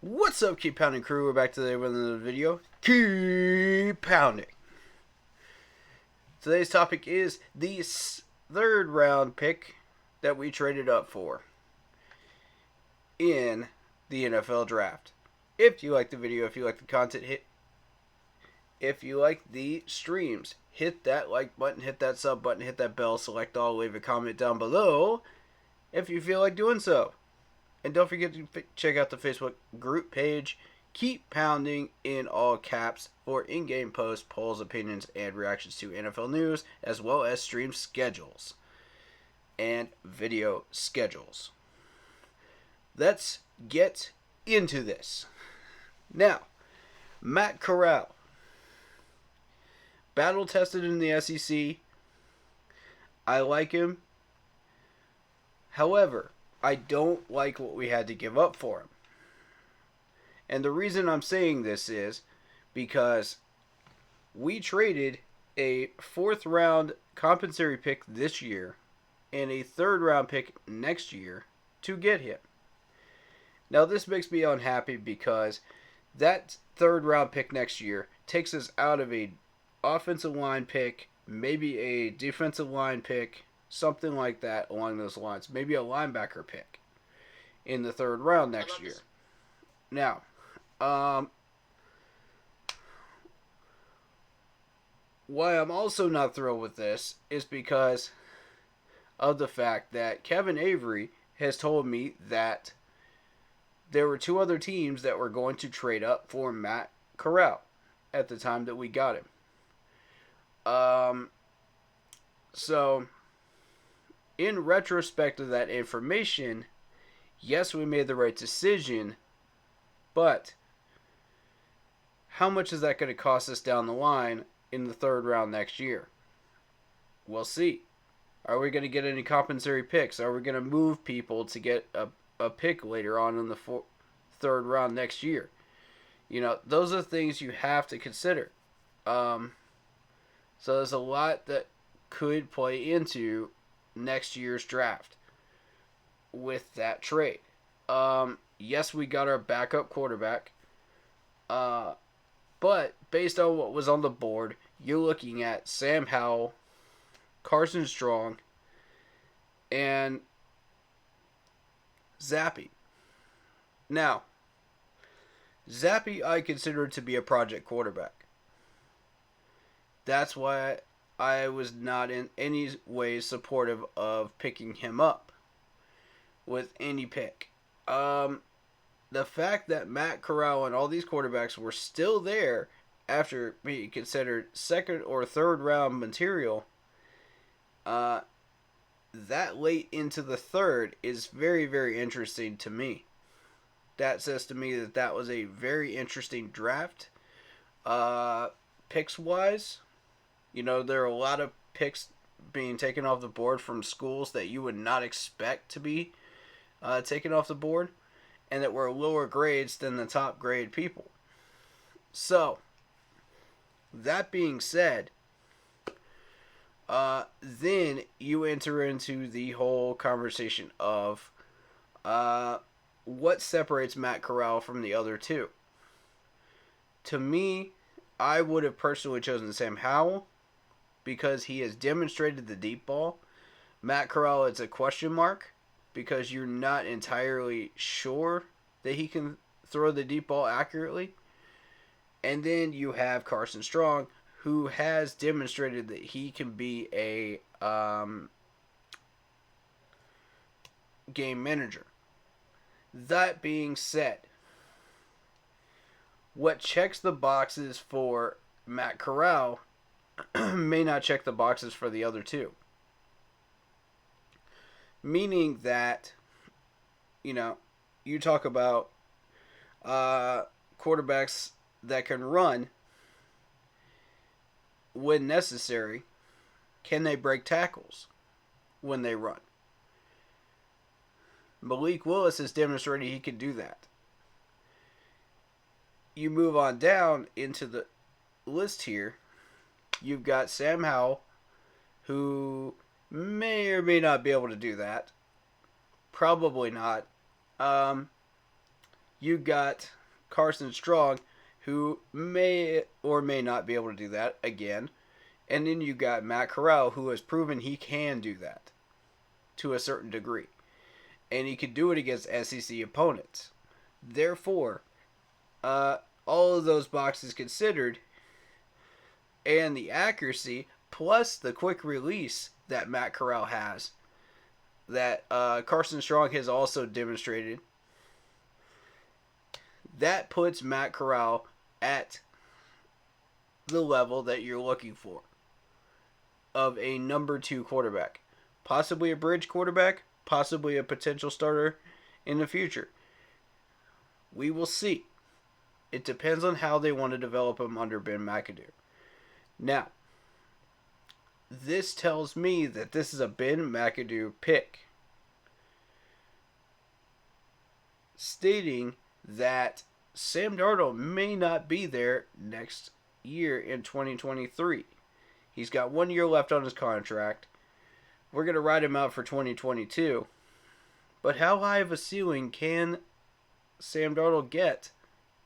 What's up, Keep Pounding crew? We're back today with another video. Keep pounding. Today's topic is the third round pick that we traded up for in the NFL draft. If you like the video, if you like the content, if you like the streams, hit that like button, hit that sub button, hit that bell, select all, leave a comment down below if you feel like doing so. And don't forget to check out the Facebook group page. Keep pounding in all caps for in-game posts, polls, opinions, and reactions to NFL news, as well as stream schedules and video schedules. Let's get into this. Now, Matt Corral, battle tested in the SEC. I like him. However, I don't like what we had to give up for him. And the reason I'm saying this is because we traded a 4th round compensatory pick this year and a 3rd round pick next year to get him. Now this makes me unhappy because that 3rd round pick next year takes us out of a offensive line pick, maybe a defensive line pick, something like that along those lines. Maybe a linebacker pick in the 3rd round next year. Now, why I'm also not thrilled with this is because of the fact that Kevin Avery has told me that there were 2 other teams that were going to trade up for Matt Corral at the time that we got him. So, in retrospect of that information, yes, we made the right decision, but how much is that going to cost us down the line in the 3rd round next year? We'll see. Are we going to get any compensatory picks? Are we going to move people to get a pick later on in the 3rd round next year? You know, those are things you have to consider. So there's a lot that could play into next year's draft with that trade. Yes, we got our backup quarterback. But based on what was on the board, you're looking at Sam Howell, Carson Strong, and Zappe. Now, Zappe I consider to be a project quarterback. That's why I was not in any way supportive of picking him up with any pick. The fact that Matt Corral and all these quarterbacks were still there after being considered 2nd or 3rd round material, that late into the 3rd is very, very interesting to me. That says to me that that was a very interesting draft. Picks wise, you know, there are a lot of picks being taken off the board from schools that you would not expect to be taken off the board, and that were lower grades than the top grade people. So, that being said, then you enter into the whole conversation of what separates Matt Corral from the other 2. To me, I would have personally chosen Sam Howell because he has demonstrated the deep ball. Matt Corral is a question mark because you're not entirely sure that he can throw the deep ball accurately. And then you have Carson Strong, who has demonstrated that he can be a game manager. That being said, what checks the boxes for Matt Corral may not check the boxes for the other 2. Meaning that, you know, you talk about quarterbacks that can run when necessary. Can they break tackles when they run? Malik Willis has demonstrated he can do that. You move on down into the list here. You've got Sam Howell, who may or may not be able to do that. Probably not. you got Carson Strong, who may or may not be able to do that again. And then you got Matt Corral, who has proven he can do that to a certain degree. And he can do it against SEC opponents. Therefore, all of those boxes considered, and the accuracy, plus the quick release that Matt Corral has, that Carson Strong has also demonstrated, that puts Matt Corral at the level that you're looking for of a number 2 quarterback. Possibly a bridge quarterback, possibly a potential starter in the future. We will see. It depends on how they want to develop him under Ben McAdoo. Now, this tells me that this is a Ben McAdoo pick, stating that Sam Darnold may not be there next year in 2023. He's got 1 year left on his contract. We're going to ride him out for 2022. But how high of a ceiling can Sam Darnold get,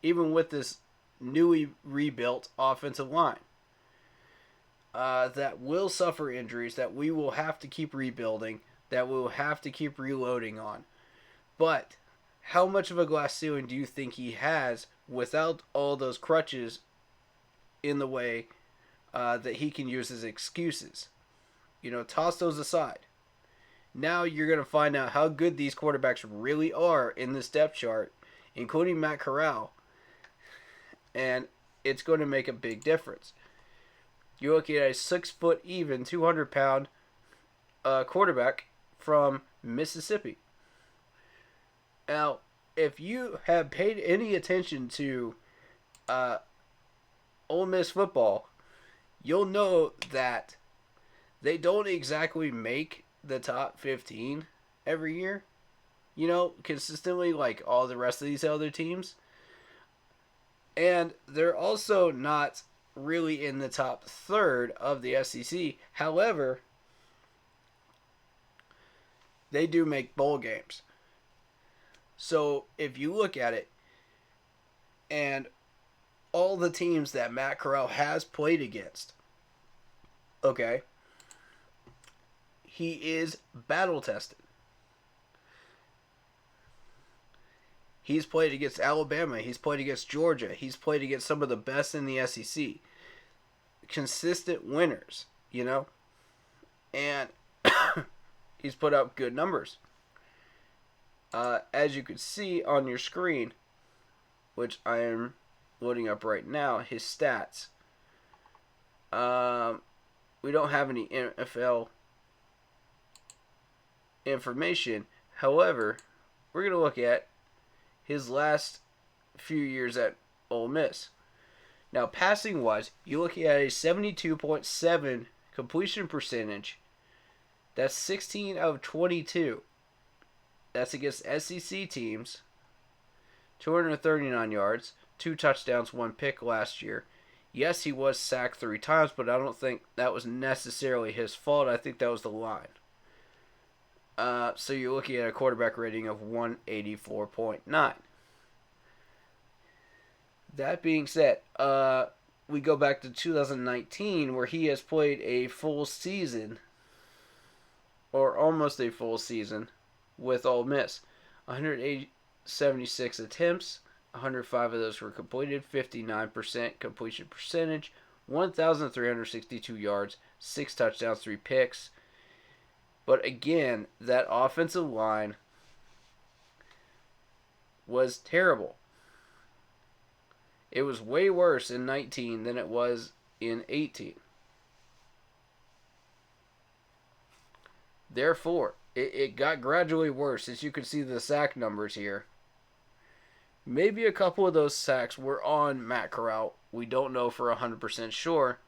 even with this newly rebuilt offensive line? That will suffer injuries, that we will have to keep rebuilding, that we will have to keep reloading on. But how much of a glass ceiling do you think he has without all those crutches in the way that he can use as excuses? Toss those aside. Now you're going to find out how good these quarterbacks really are in this depth chart, including Matt Corral, and it's going to make a big difference. You're looking at a 6 foot even, 200-pound quarterback from Mississippi. Now, if you have paid any attention to Ole Miss football, you'll know that they don't exactly make the top 15 every year, consistently like all the rest of these other teams. And they're also not really in the top third of the SEC. However, they do make bowl games. So if you look at it, and all the teams that Matt Corral has played against, okay, he is battle tested. He's played against Alabama. He's played against Georgia. He's played against some of the best in the SEC. Consistent winners, and he's put up good numbers. As you can see on your screen, which I am loading up right now, his stats. We don't have any NFL information. However, we're going to look at his last few years at Ole Miss. Now, passing-wise, you're looking at a 72.7 completion percentage. That's 16 of 22. That's against SEC teams. 239 yards, 2 touchdowns, 1 pick last year. Yes, he was sacked 3 times, but I don't think that was necessarily his fault. I think that was the line. So you're looking at a quarterback rating of 184.9. That being said, we go back to 2019 where he has played a full season, or almost a full season, with Ole Miss. 176 attempts, 105 of those were completed, 59% completion percentage, 1,362 yards, 6 touchdowns, 3 picks. But again, that offensive line was terrible. It was way worse in 19 than it was in 18. Therefore, it got gradually worse, as you can see the sack numbers here. Maybe a couple of those sacks were on Matt Corral. We don't know for 100% sure,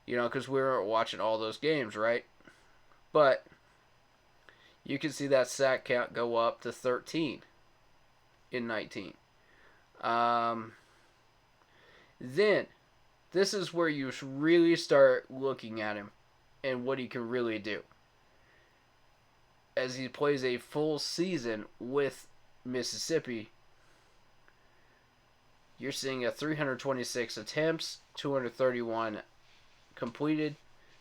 because we weren't watching all those games, right? But you can see that sack count go up to 13 in 19. Then, this is where you really start looking at him and what he can really do. As he plays a full season with Mississippi you're seeing a 326 attempts, 231 completed,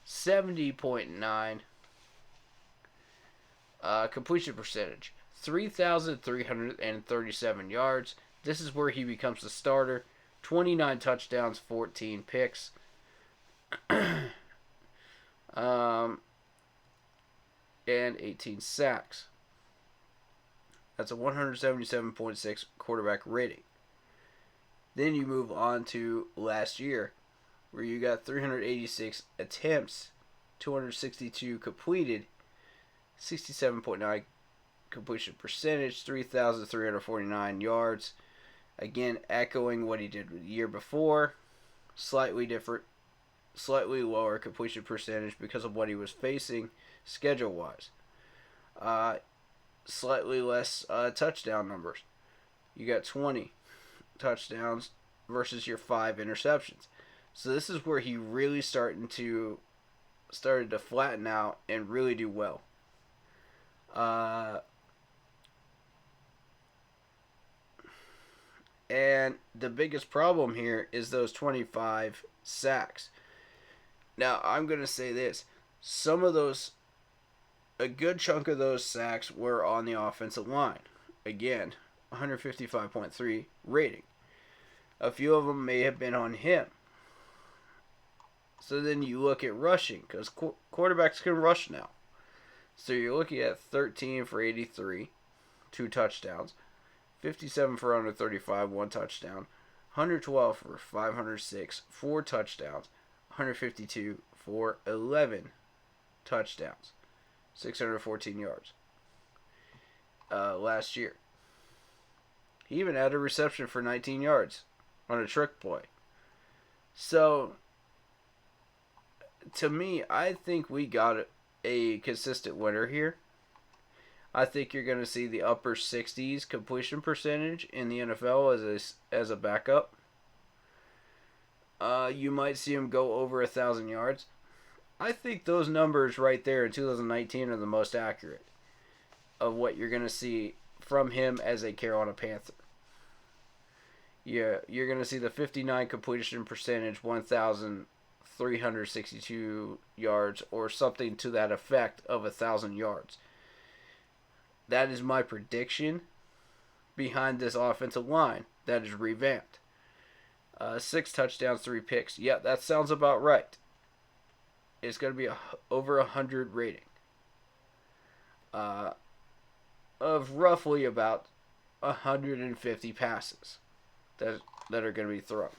70.9 completion percentage, 3,337 yards. This is where he becomes the starter. 29 touchdowns, 14 picks. um, and 18 sacks. That's a 177.6 quarterback rating. Then you move on to last year, where you got 386 attempts, 262 completed, 67.9 completion percentage, 3,349 yards. Again, echoing what he did the year before. Slightly different, slightly lower completion percentage because of what he was facing schedule-wise. Slightly less touchdown numbers. You got 20 touchdowns versus your 5 interceptions. So this is where he really started to flatten out and really do well. And the biggest problem here is those 25 sacks. Now, I'm going to say this. A good chunk of those sacks were on the offensive line. Again, 155.3 rating. A few of them may have been on him. So then you look at rushing, because quarterbacks can rush now. So you're looking at 13 for 83, 2 touchdowns. 57 for 135, 1 touchdown. 112 for 506, 4 touchdowns. 152 for 11 touchdowns. 614 yards. Last year. He even had a reception for 19 yards on a trick play. So, to me, I think we got a consistent winner here. I think you're going to see the upper 60s completion percentage in the NFL as a backup. You might see him go over 1,000 yards. I think those numbers right there in 2019 are the most accurate of what you're going to see from him as a Carolina Panther. Yeah, you're going to see the 59 completion percentage, 1,362 yards, or something to that effect of 1,000 yards. That is my prediction behind this offensive line that is revamped. 6 touchdowns, 3 picks. Yeah, that sounds about right. It's going to be over 100 rating. Of roughly about 150 passes that are going to be thrown.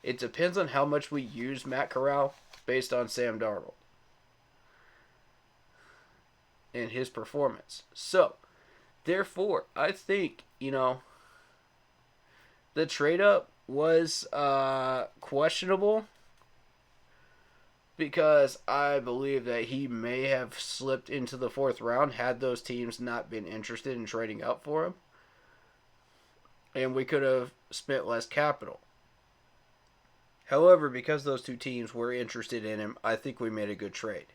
It depends on how much we use Matt Corral based on Sam Darnold and his performance. So, therefore, I think, the trade-up was questionable because I believe that he may have slipped into the 4th round had those teams not been interested in trading up for him. And we could have spent less capital. However, because those 2 teams were interested in him, I think we made a good trade.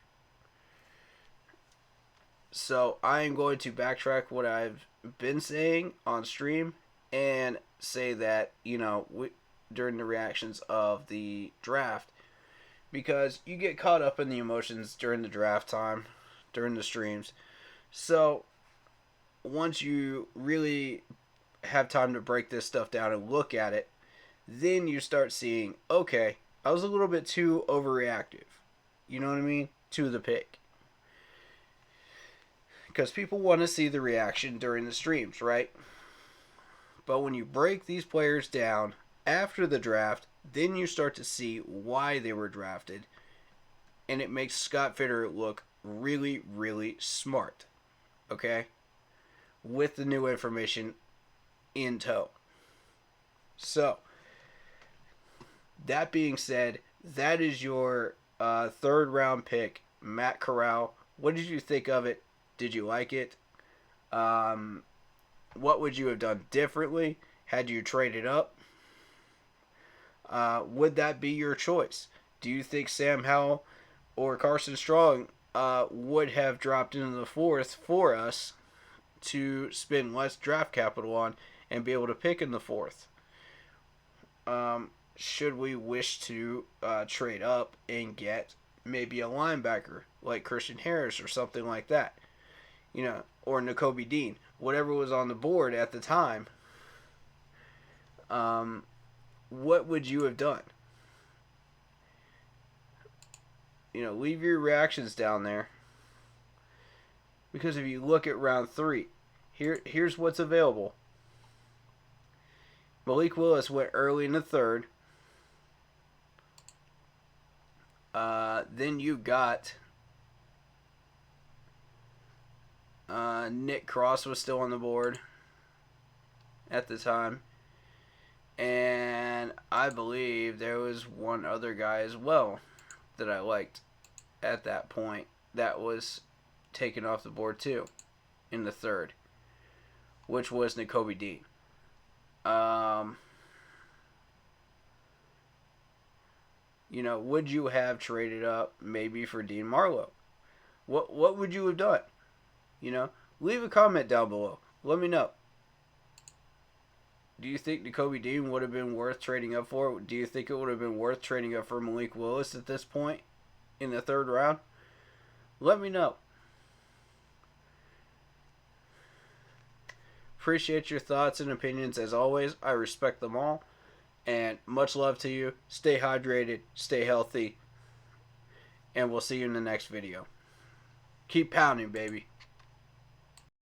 So I am going to backtrack what I've been saying on stream and say that, during the reactions of the draft, because you get caught up in the emotions during the draft time, during the streams. So once you really have time to break this stuff down and look at it, then you start seeing, okay, I was a little bit too overreactive. You know what I mean? To the pick. Because people want to see the reaction during the streams, right? But when you break these players down after the draft, then you start to see why they were drafted. And it makes Scott Fitter look really, really smart. Okay? With the new information in tow. So, that being said, that is your 3rd round pick, Matt Corral. What did you think of it? Did you like it? What would you have done differently had you traded up? Would that be your choice? Do you think Sam Howell or Carson Strong would have dropped into the 4th for us to spend less draft capital on and be able to pick in the 4th? should we wish to trade up and get maybe a linebacker like Christian Harris or something like that, or Nakobe Dean, whatever was on the board at the time. What would you have done? Leave your reactions down there. Because if you look at round 3, here's what's available. Malik Willis went early in the 3rd. Then you got Nick Cross was still on the board at the time. And I believe there was one other guy as well that I liked at that point that was taken off the board too in the 3rd, which was Nakobe Dean. Would you have traded up maybe for Dean Marlowe? What would you have done? Leave a comment down below. Let me know. Do you think Nakobe Dean would have been worth trading up for? Do you think it would have been worth trading up for Malik Willis at this point in the 3rd round? Let me know. Appreciate your thoughts and opinions as always. I respect them all. And much love to you. Stay hydrated. Stay healthy. And we'll see you in the next video. Keep pounding, baby.